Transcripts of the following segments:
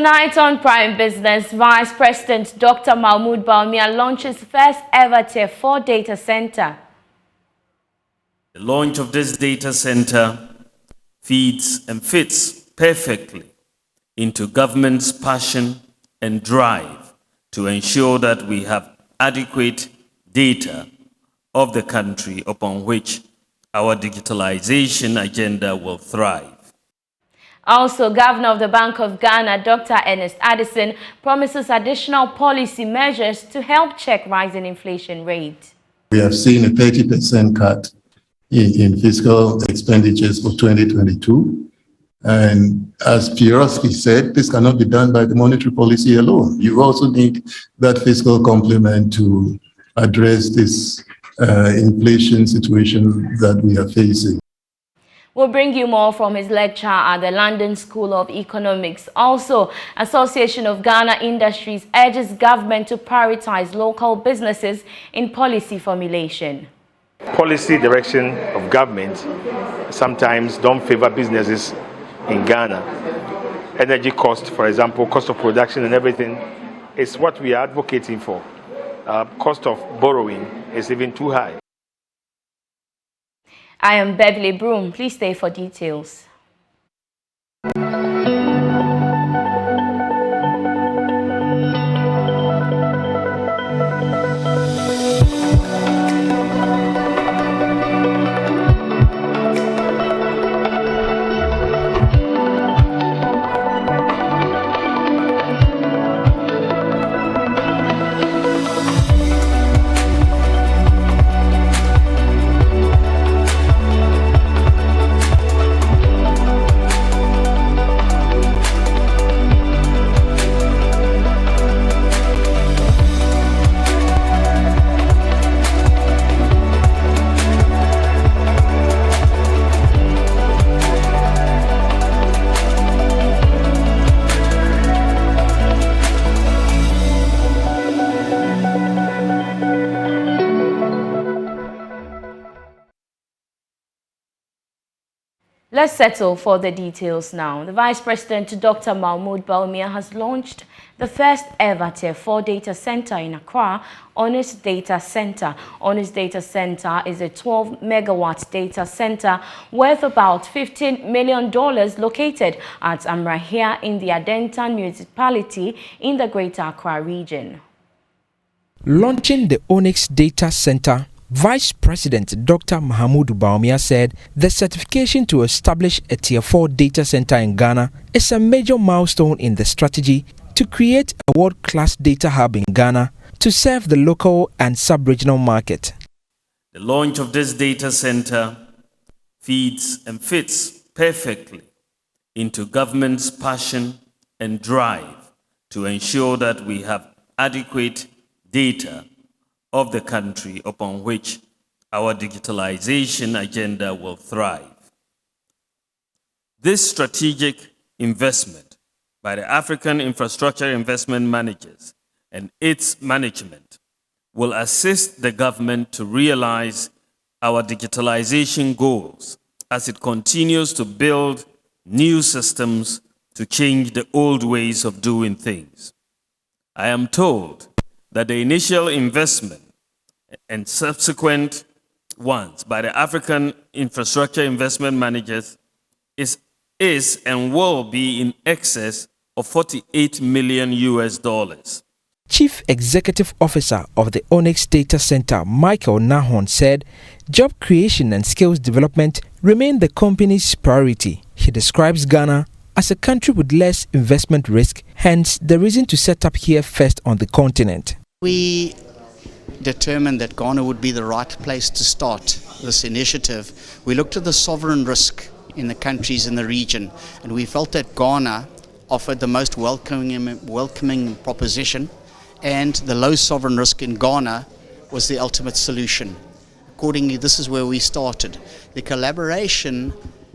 Tonight on Prime Business, Vice President Dr. Mahmoud Bawumia launches first ever Tier 4 data center. The launch of this data center feeds and fits perfectly into government's passion and drive to ensure that we have adequate data of the country upon which our digitalization agenda will thrive. Also, Governor of the Bank of Ghana, Dr. Ernest Addison, promises additional policy measures to help check rising inflation rate. We have seen a 30% cut in fiscal expenditures for 2022. And as Pieroski said, this cannot be done by the monetary policy alone. You also need that fiscal complement to address this inflation situation that we are facing. We'll bring you more from his lecture at the London School of Economics. Also, Association of Ghana Industries urges government to prioritize local businesses in policy formulation. Policy direction of government sometimes don't favor businesses in Ghana. Energy cost, for example, cost of production and everything is what we are advocating for. Cost of borrowing is even too high. I am Beverly Broohm. Please stay for details. Let's settle for the details now. The Vice President, Dr. Mahmoud Bawumia, has launched the first ever Tier 4 data center in Accra, Honest Data Center. Honest Data Center is a 12-megawatt data center worth about $15 million located at Amrahia in the Adentan municipality in the Greater Accra region. Launching the Onyx Data Center, Vice President Dr. Mahmoud Bawumia said the certification to establish a Tier 4 data center in Ghana is a major milestone in the strategy to create a world-class data hub in Ghana to serve the local and sub-regional market. The launch of this data center feeds and fits perfectly into government's passion and drive to ensure that we have adequate data of the country upon which our digitalization agenda will thrive. This strategic investment by the African Infrastructure Investment Managers and its management will assist the government to realize our digitalization goals as it continues to build new systems to change the old ways of doing things. I am told that the initial investment and subsequent ones by the African Infrastructure Investment Managers is and will be in excess of $48 million. Chief Executive Officer of the Onyx Data Center, Michael Nahon, said job creation and skills development remain the company's priority. He describes Ghana as a country with less investment risk, hence the reason to set up here first on the continent. We determined that Ghana would be the right place to start this initiative. We looked at the sovereign risk in the countries in the region, and we felt that Ghana offered the most welcoming proposition, and the low sovereign risk in Ghana was the ultimate solution. Accordingly, this is where we started. The collaboration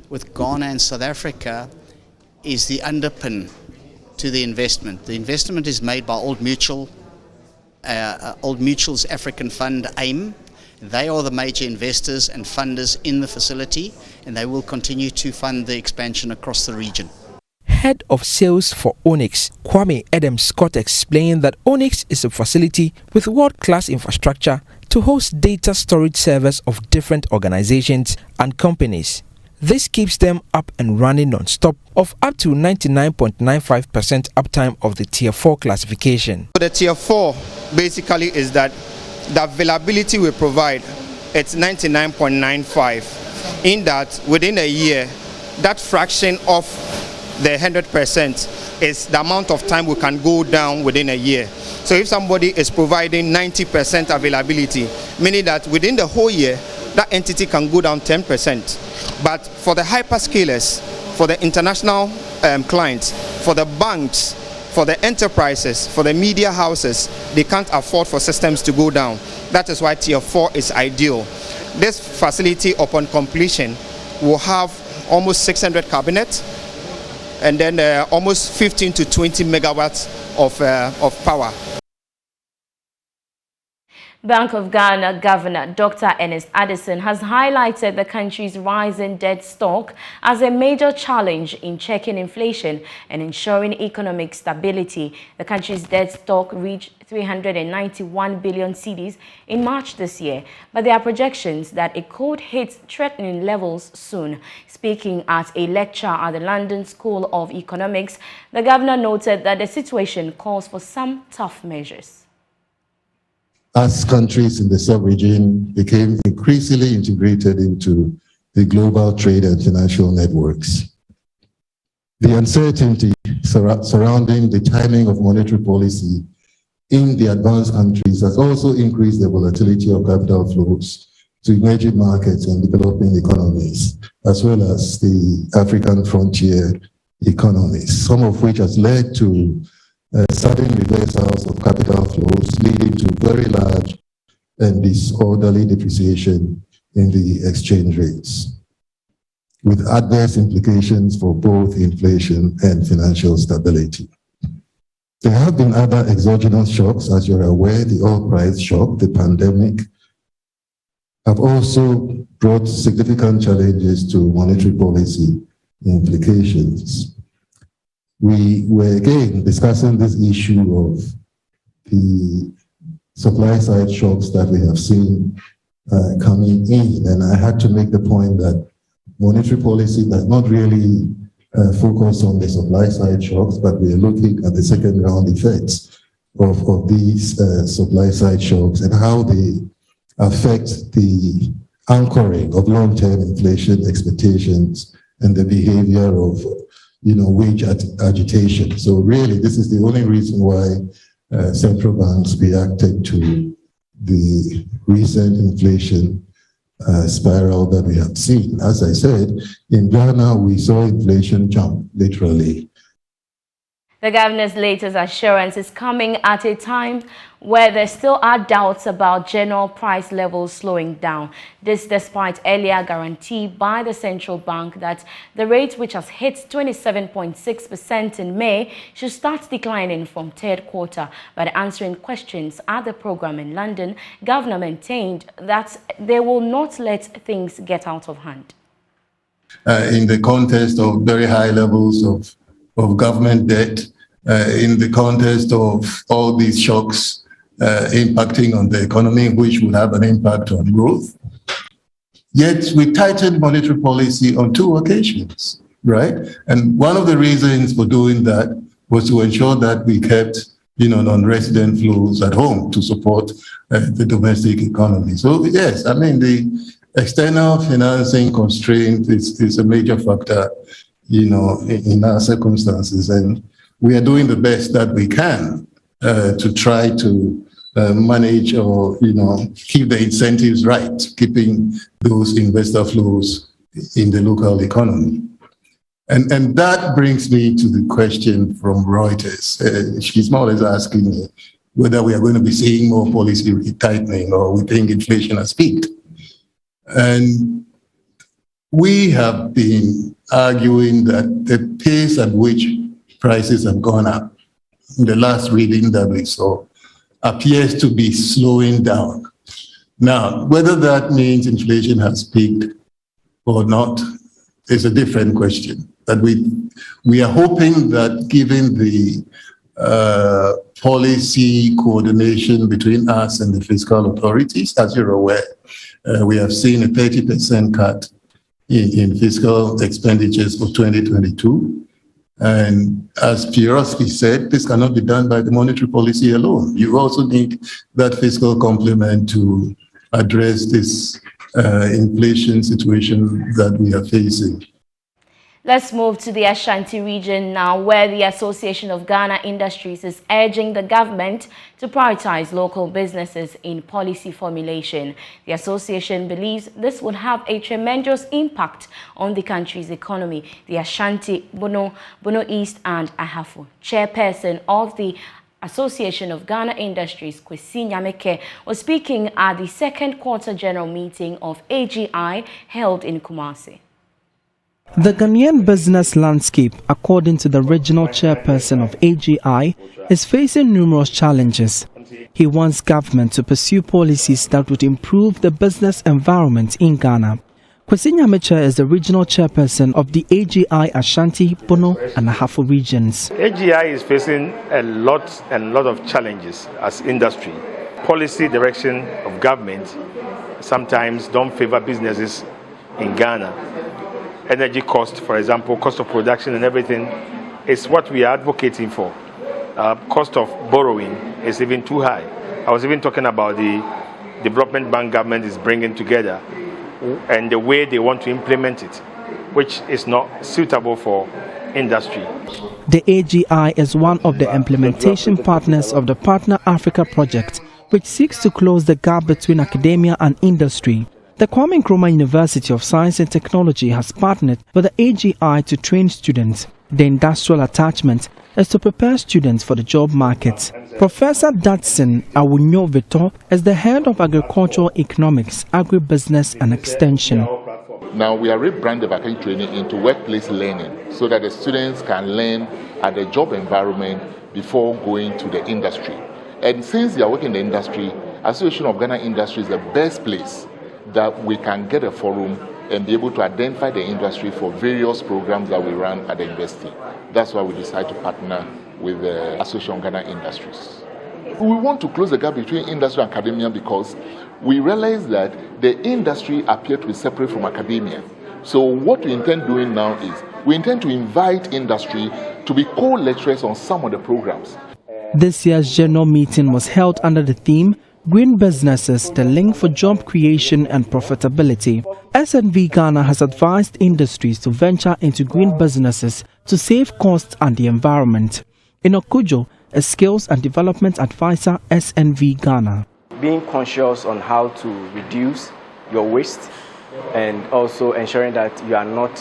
with Ghana and South Africa is the underpin to the investment. The investment is made by Old Mutual's African Fund, AIM. They are the major investors and funders in the facility, and they will continue to fund the expansion across the region. head of sales for Onyx, Kwame Adam Scott, explained that Onyx is a facility with world-class infrastructure to host data storage servers of different organizations and companies. This keeps them up and running non-stop of up to 99.95% uptime of the Tier 4 classification. The Tier 4 basically is that the availability we provide, it's 99.95. In that, within a year, that fraction of the 100% is the amount of time we can go down within a year. So if somebody is providing 90% availability, meaning that within the whole year, that entity can go down 10%. But for the hyperscalers, for the international clients, for the banks, for the enterprises, for the media houses, they can't afford for systems to go down. That is why Tier 4 is ideal. This facility, upon completion, will have almost 600 cabinets and then almost 15 to 20 megawatts of power. Bank of Ghana Governor Dr. Ernest Addison has highlighted the country's rising debt stock as a major challenge in checking inflation and ensuring economic stability. The country's debt stock reached 391 billion cedis in March this year, but there are projections that it could hit threatening levels soon. Speaking at a lecture at the London School of Economics, the governor noted that the situation calls for some tough measures. As countries in the sub-region became increasingly integrated into the global trade and financial networks, the uncertainty surrounding the timing of monetary policy in the advanced countries has also increased the volatility of capital flows to emerging markets and developing economies, as well as the African frontier economies, some of which has led to sudden reversals of capital flows, leading to very large and disorderly depreciation in the exchange rates, with adverse implications for both inflation and financial stability. There have been other exogenous shocks, as you're aware. The oil price shock, the pandemic, have also brought significant challenges to monetary policy implications. We were again discussing this issue of the supply side shocks that we have seen coming in, and I had to make the point that monetary policy does not really focus on the supply side shocks, but we are looking at the second round effects of these supply side shocks and how they affect the anchoring of long-term inflation expectations and the behavior of wage agitation. So really, this is the only reason why central banks reacted to the recent inflation spiral that we have seen. As I said, in Ghana, we saw inflation jump, literally. The governor's latest assurance is coming at a time where there still are doubts about general price levels slowing down. This despite earlier guarantee by the central bank that the rate, which has hit 27.6% in May, should start declining from third quarter. But answering questions at the program in London, governor maintained that they will not let things get out of hand. In the context of very high levels of government debt, in the context of all these shocks impacting on the economy, which will have an impact on growth. Yet we tightened monetary policy on 2 occasions, right? And one of the reasons for doing that was to ensure that we kept non-resident flows at home to support the domestic economy. So yes, I mean, the external financing constraint is a major factor, in our circumstances, and we are doing the best that we can to try to manage or keep the incentives right, keeping those investor flows in the local economy. And that brings me to the question from Reuters. She's more or less asking me whether we are going to be seeing more policy tightening or we think inflation has peaked. And we have been arguing that the pace at which prices have gone up, the last reading that we saw, appears to be slowing down. Now, whether that means inflation has peaked or not, is a different question. That we are hoping that given the policy coordination between us and the fiscal authorities, as you're aware, we have seen a 30% cut in fiscal expenditures for 2022. And as Pieroski said, this cannot be done by the monetary policy alone. You also need that fiscal complement to address this inflation situation that we are facing. Let's move to the Ashanti region now, where the Association of Ghana Industries is urging the government to prioritize local businesses in policy formulation. The association believes this would have a tremendous impact on the country's economy. The Ashanti, Bono East and Ahafo chairperson of the Association of Ghana Industries, Kwesi Nyameke, was speaking at the second quarter general meeting of AGI held in Kumasi. The Ghanaian business landscape, according to the regional chairperson of AGI, is facing numerous challenges. He wants government to pursue policies that would improve the business environment in Ghana. Kwesi Nyameke is the regional chairperson of the AGI Ashanti, Bono and Ahafo regions. AGI is facing a lot of challenges as industry. Policy direction of government sometimes don't favor businesses in Ghana. Energy cost, for example, cost of production and everything is what we are advocating for. Cost of borrowing is even too high. I was even talking about the development bank government is bringing together and the way they want to implement it, which is not suitable for industry. The AGI is one of the implementation partners of the Partner Africa project, which seeks to close the gap between academia and industry. The Kwame Nkrumah University of Science and Technology has partnered with the AGI to train students. The industrial attachment is to prepare students for the job market. Professor Datsun Awunyo Vito is the head of Agricultural Economics, Agribusiness and Extension. Now we are rebranding the vacancy training into workplace learning so that the students can learn at the job environment before going to the industry. And since they are working in the industry, Association of Ghana Industries is the best place that we can get a forum and be able to identify the industry for various programs that we run at the university. That's why we decided to partner with the Association of Ghana Industries. We want to close the gap between industry and academia because we realize that the industry appears to be separate from academia. So what we intend doing now is we intend to invite industry to be co-lecturers on some of the programs. This year's general meeting was held under the theme Green Businesses, the Link for Job Creation and Profitability. SNV Ghana has advised industries to venture into green businesses to save costs and the environment. In Okujo, a skills and development advisor, SNV Ghana. Being conscious on how to reduce your waste and also ensuring that you are not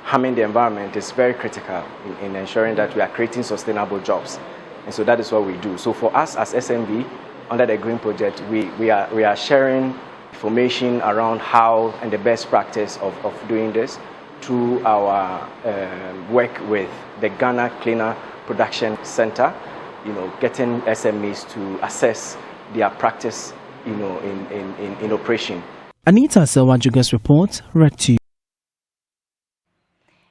harming the environment is very critical in ensuring that we are creating sustainable jobs. And so that is what we do. So for us as SNV, under the Green Project, we are sharing information around how and the best practice of doing this through our work with the Ghana Cleaner Production Center, getting SMEs to assess their practice, in operation. Anita Selwajuga's report, read to you.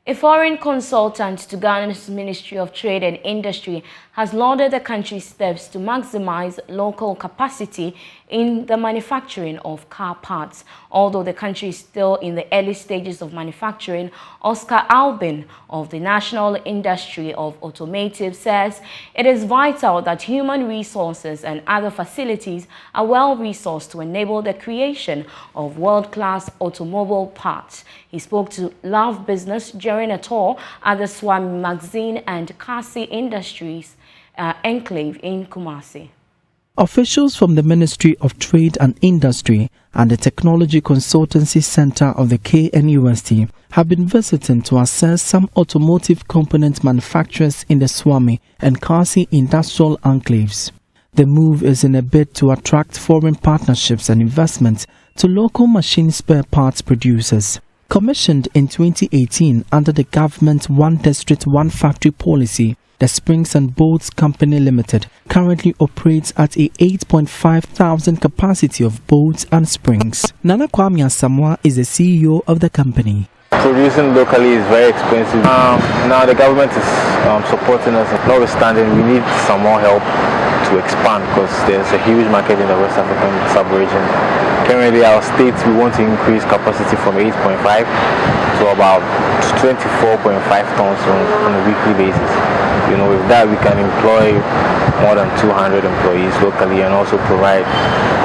A foreign consultant to Ghana's Ministry of Trade and Industry has lauded the country's steps to maximize local capacity in the manufacturing of car parts. Although the country is still in the early stages of manufacturing, Oscar Albin of the National Industry of Automotive says it is vital that human resources and other facilities are well resourced to enable the creation of world-class automobile parts. He spoke to Love Business during a tour at the Swami Magazine and Kasi Industries enclave in Kumasi. Officials from the Ministry of Trade and Industry and the Technology Consultancy Center of the KNUST have been visiting to assess some automotive component manufacturers in the Swami and Kasi industrial enclaves. The move is in a bid to attract foreign partnerships and investment to local machine spare parts producers. Commissioned in 2018 under the government One District, One Factory policy, the Springs and Bolts Company Limited currently operates at a 8,500 capacity of bolts and springs. Nana Kwame Asamoah is the CEO of the company. producing locally is very expensive. Now the government is supporting us. Notwithstanding, we need some more help to expand because there's a huge market in the West African sub-region. Currently, our state, we want to increase capacity from 8.5 to about 24.5 tons on a weekly basis. You know, with that, we can employ more than 200 employees locally and also provide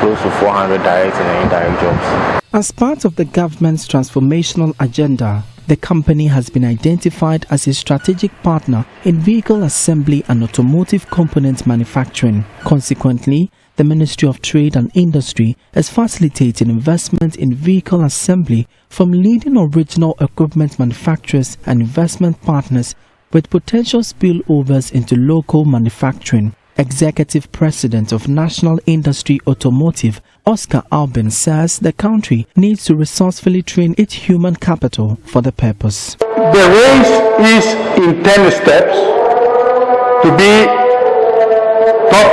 close to 400 direct and indirect jobs. As part of the government's transformational agenda, the company has been identified as a strategic partner in vehicle assembly and automotive component manufacturing. Consequently, the Ministry of Trade and Industry is facilitating investment in vehicle assembly from leading original equipment manufacturers and investment partners with potential spillovers into local manufacturing. Executive President of National Industry Automotive, Oscar Albin, says the country needs to resourcefully train its human capital for the purpose. The race is in 10 steps to be top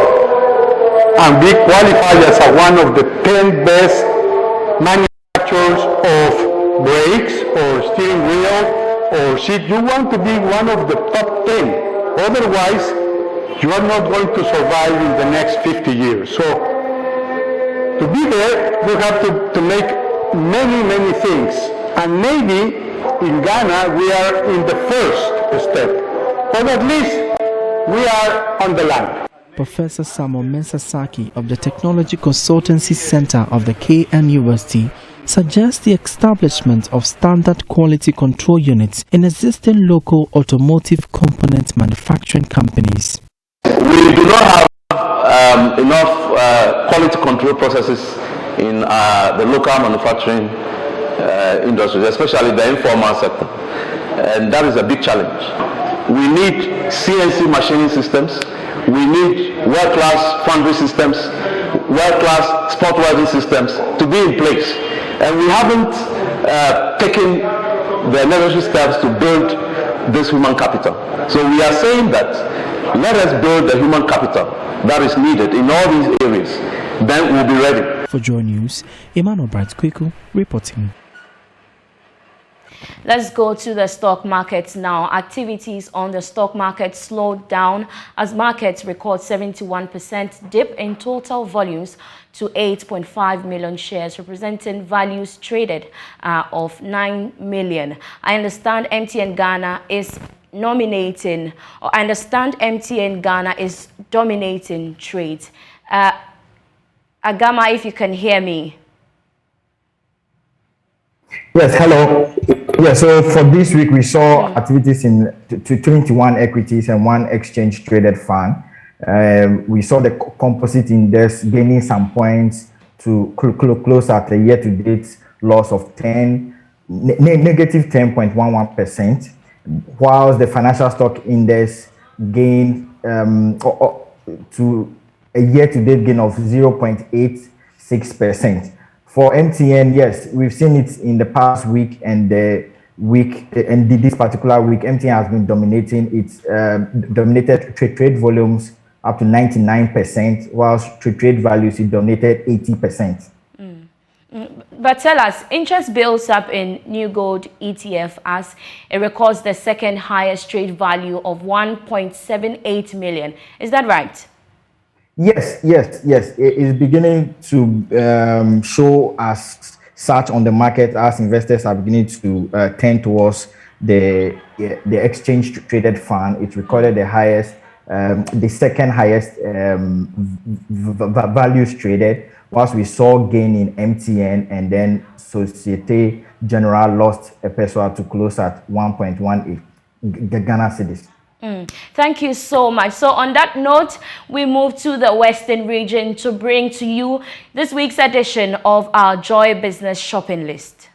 and be qualified as one of the 10 best manufacturers of brakes or steering wheel or seat. You want to be one of the top 10. Otherwise, you are not going to survive in the next 50 years. So, to be there, you have to make many things. And maybe in Ghana, we are in the first step. But at least, we are on the land. Professor Samuel Mensasaki of the Technology Consultancy Center of the KNUST suggests the establishment of standard quality control units in existing local automotive component manufacturing companies. We do not have enough quality control processes in the local manufacturing industries, especially the informal sector, and that is a big challenge. We need CNC machining systems, we need world-class foundry systems, world-class spot welding systems to be in place, and we haven't taken the necessary steps to build this human capital. So we are saying that let us build the human capital that is needed in all these areas. Then we'll be ready. For Joy News, Emmanuel Bright Kweku reporting. Let's go to the stock markets now. Activities on the stock market slowed down as markets record 71% dip in total volumes to 8.5 million shares, representing values traded of 9 million. I understand MTN Ghana is dominating trades. Agama, if you can hear me. Yes, hello. Yeah, so for this week, we saw activities in 21 equities and 1 exchange traded fund. We saw the composite index gaining some points to close at a year-to-date loss of negative 10.11%, whilst the financial stock index gained to a year-to-date gain of 0.86%. For MTN, yes, we've seen it in the past week and this particular week, MTN has been dominated trade volumes up to 99%, whilst trade values it dominated 80%. But tell us, interest builds up in New Gold ETF as it records the second highest trade value of 1.78 million. Is that right? Yes. It is beginning to show as such on the market as investors are beginning to tend towards the exchange traded fund. It recorded the highest, the second highest values traded, whilst we saw gain in MTN and then Societe Generale lost a peso to close at 1.18 Ghana cedis. Thank you so much. So on that note, we move to the Western region to bring to you this week's edition of our Joy Business Shopping List.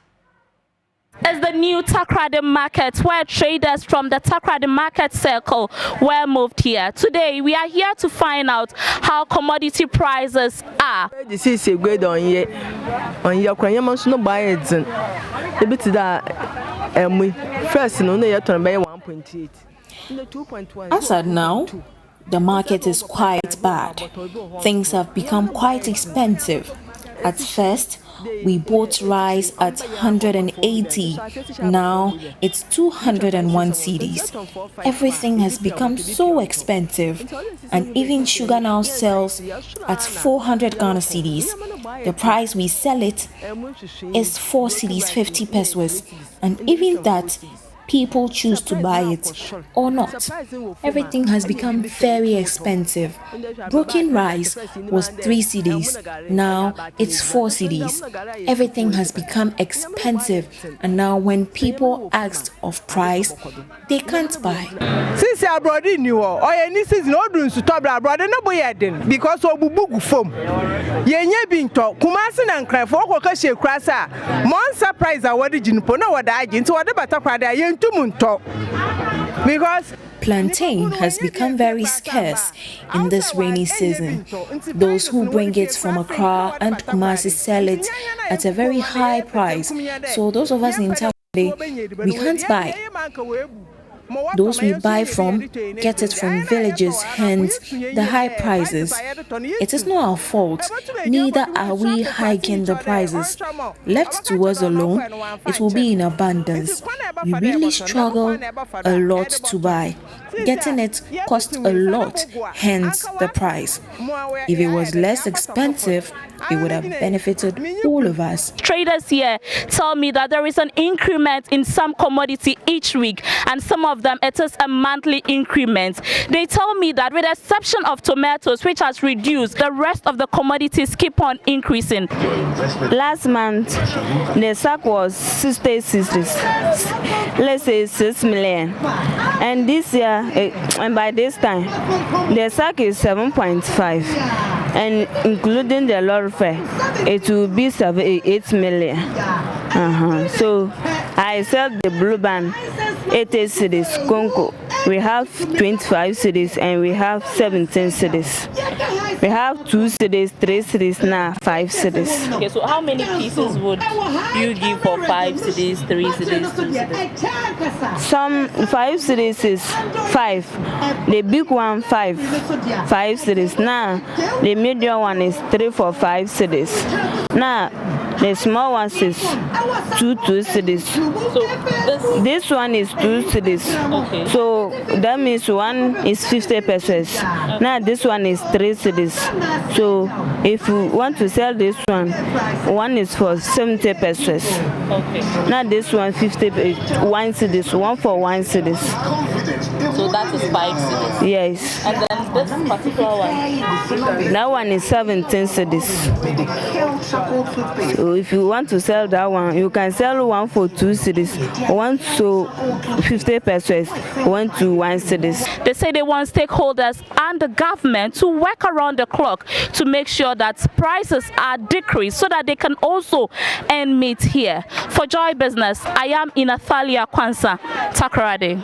It's the new Takrady market where traders from the Takrady market circle were moved here. Today, we are here to find out how commodity prices are. This is a great on your no buy it. A bit that we first no they turn by 1.8. As at now, the market is quite bad. Things have become quite expensive. At first, we bought rice at 180. Now it's 201 cedis. Everything has become so expensive. And even sugar now sells at 400 Ghana cedis. The price we sell it is 4 cedis 50 pesos. And even that, people choose to buy it or not. Everything has become very expensive. Broken rice was 3 cedis, now it's 4 cedis. Everything has become expensive, and now when people ask of price, they can't buy. Since I brought in you, or any season, no doing to top abroad, no boy because of Bubu foam. Yenye Binto, Kumasin and Cry for Okashi Crassa. Mon surprise awarded in Pona, what I get to what the Bataprada, yen to Munto. Because plantain has become very scarce in this rainy season. Those who bring it from Accra and Kumasi sell it at a very high price. So those of us in Takoradi, we can't buy. Those we buy from get it from villages, hence the high prices. It is not our fault, neither are we hiking the prices. Left to us alone, it will be in abundance. We really struggle a lot to buy. Getting it costs a lot, hence the price. If it was less expensive, it would have benefited all of us. Traders here tell me that there is an increment in some commodity each week, and some of them it is a monthly increment. They tell me that with the exception of tomatoes, which has reduced, the rest of the commodities keep on increasing. Last month, the sack was 66, let's say 6 million. And this year, and by this time, the sack is 7.5. And including the lorry fare, it will be 8 million. So I sell the blue band 80 cedis, Congo. We have 25 cedis and we have 17 cedis. We have 2 cedis, 3 cedis, now 5 cedis. Okay, so how many pieces would you give for 5 cedis, 3 cedis, 2 cedis? Some 5 cedis is 5. The big one 5 cedis. Now the medium one is 3 for 5 cedis. Now the small one is 2 cedis. So this one is 2 cedis. Okay. So that means one is 50 pesos. Now this one is 3 cedis. So if you want to sell this one is for 70 pesos. Okay. Now this one 1 cedis, 1 for 1 cedis. So that is 5 cedis. Yes. And then this particular one? That one is 17 cedis. So if you want to sell that one, you can sell one for 2 cedis, one to 50 pesos, one to 1 cedis. They say they want stakeholders and the government to work around the clock to make sure that prices are decreased so that they can also earn meat here. For Joy Business, I am in Athalia Kwanza, Takoradi.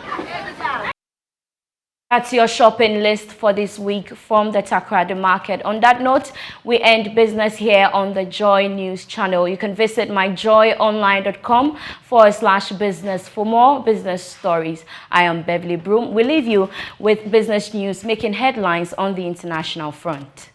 That's your shopping list for this week from the Takoradi Market. On that note, we end business here on the Joy News channel. You can visit myjoyonline.com/business for more business stories. I am Beverly Broohm. We leave you with business news making headlines on the international front.